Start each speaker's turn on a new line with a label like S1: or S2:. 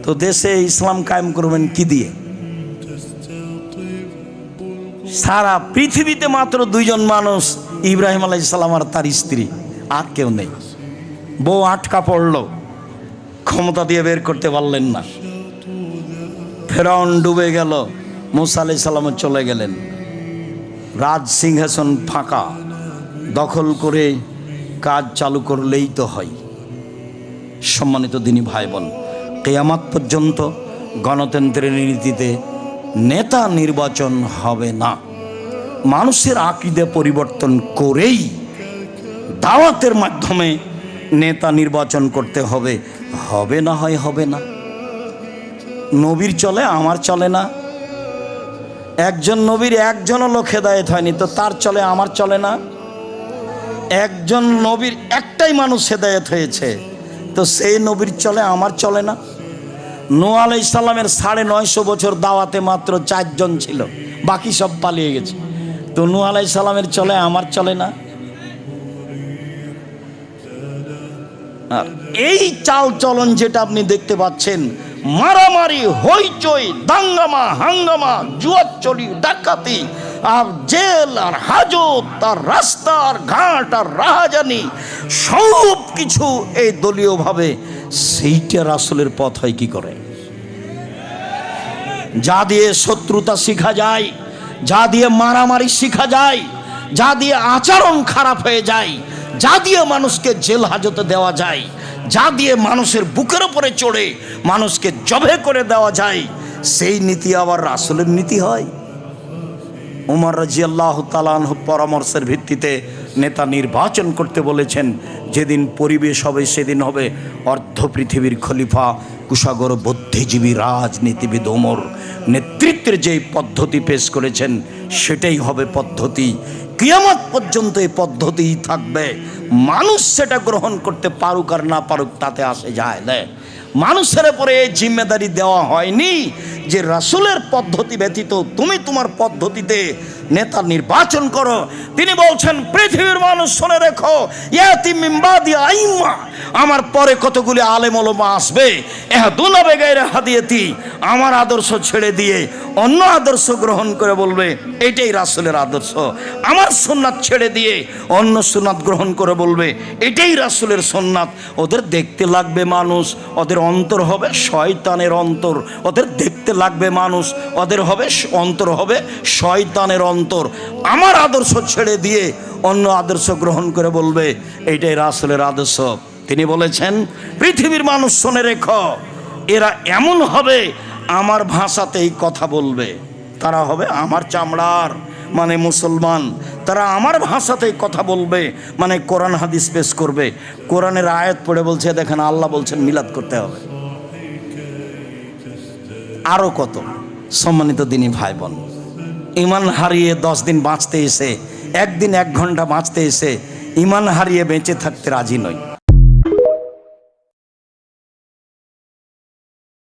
S1: তো দেশে ইসলাম কায়েম করবেন কি দিয়ে? সারা পৃথিবীতে মাত্র দুইজন মানুষ, ইব্রাহিম আলাইহিস সালাম আর তার স্ত্রী, আর কেউ নেই। বউ আটকা পড়ল, ক্ষমতা দিয়ে বের করতে পারলেন না। ফেরাউন ডুবে গেল, মুসা আলাইহিস সালাম চলে গেলেন। রাজ সিংহাসন ফাঁকা, দখল করে কাজ চালু করলেই তো হয়। সম্মানিত দিনী ভাই বোন, কিয়ামত পর্যন্ত গণতন্ত্রের নীতিতে নেতা নির্বাচন হবে না। মানুষের আকীদা পরিবর্তন করেই দাওয়াতের মাধ্যমে নেতা নির্বাচন করতে হবে। হবে না হয় হবে না। নবীর চলে, আমার চলে না। একজন নবীর একজনও লোক হেদায়েত হয়নি, তো তার চলে আমার চলে না। একজন নবীর একটাই মানুষ হেদায়েত হয়েছে, তো সেই নবীর চলে আমার চলে না। নূহ আলাইহিস সালামের 950 বছর দাওয়াতে মাত্র 4 জন ছিল, বাকি সব পালিয়ে গেছে। তো নূহ আলাইহিস সালামের চলে আমার চলে না। আর এই চাল চলন যেটা আপনি দেখতে পাচ্ছেন, মারামারি, হইচই, দাঙ্গামা, হাঙ্গামা, জুয়াচুরি, ডাকাতি, আর জেল, আর হাজত, আর রাস্তা, আর ঘাট, আর রাহাজানি, সব কিছু এই দলীয়ভাবে, সেইটা রাসূলের পথ হয় কি করে? যা দিয়ে শত্রুতা শিখা যায়, যা দিয়ে মারামারি শিখা যায়, যা দিয়ে আচরণ খারাপ হয়ে যায়, যা দিয়ে মানুষকে জেল হাজতে দেওয়া যায়, যা দিয়ে মানুষের বুকের উপরে চড়ে মানুষকে জবে করে দেওয়া যায়, সেই নীতি আবার রাসূলের নীতি হয়। উমর রাদিয়াল্লাহু তাআলা আনহু পরামর্শের ভিত্তিতে নেতা নির্বাচন করতে বলেছেন। যেদিন পরিবেশ হবে সেদিন হবে অর্ধ পৃথিবীর খলিফা, কুশাগর বুদ্ধিজীবী রাজনীতিবিদ ওমর নেতৃত্বের যেই পদ্ধতি পেশ করেছেন সেটাই হবে পদ্ধতি। কিয়ামত পর্যন্ত এই পদ্ধতিই থাকবে। মানুষ সেটা গ্রহণ করতে পারুক আর না পারুক তাতে আসে যায় না। মানুষের উপরে এই জিম্মেদারি দেওয়া হয়নি যে রাসূলের পদ্ধতি ব্যতীত তুমি তোমার পদ্ধতিতে নেতা নির্বাচন করো। তিনি বলছেন, পৃথিবীর মানুষ শুনে রেখো, ইয়াতি মিন বাদি আইম্মা, আমার পরে কতগুলি আলেম ওলামা আসবে, ইহদুনা বিগাইরি হাদিয়াতি, আমার আদর্শ ছেড়ে দিয়ে অন্য আদর্শ গ্রহণ করে বলবে এটাই রাসূলের আদর্শ। আমার সুন্নাত ছেড়ে দিয়ে অন্য সুন্নাত গ্রহণ করে বলবে এটাই রাসূলের সুন্নাত। ওদের দেখতে লাগবে মানুষ, ওদের অন্তর হবে শয়তানের অন্তর। ওদের দেখতে লাগবে মানুষ, ওদের হবে অন্তর হবে শয়তানের অন্তর। আমার আদর্শ ছেড়ে দিয়ে অন্য আদর্শ গ্রহণ করে বলবে এইটাই রাসূলের আদর্শ। তিনি বলেছেন, পৃথিবীর মানুষ শুনে রেখো, এরা এমন হবে আমার ভাষাতেই কথা বলবে। তারা হবে আমার চামড়ার, মানে মুসলমান। তারা আমার ভাষাতেই কথা বলবে, মানে কোরআন হাদিস পেশ করবে। কোরআনের আয়াত পড়ে বলছে, দেখেন আল্লাহ বলছেন মিলাদ করতে হবে। আরও কত। সম্মানিত দিনী ভাই বোন, ইমান হারিয়ে 10 দিন বাঁচতে এসে, একদিন 1 ঘন্টা বাঁচতে এসে ইমান হারিয়ে বেঁচে থাকতে রাজি নই।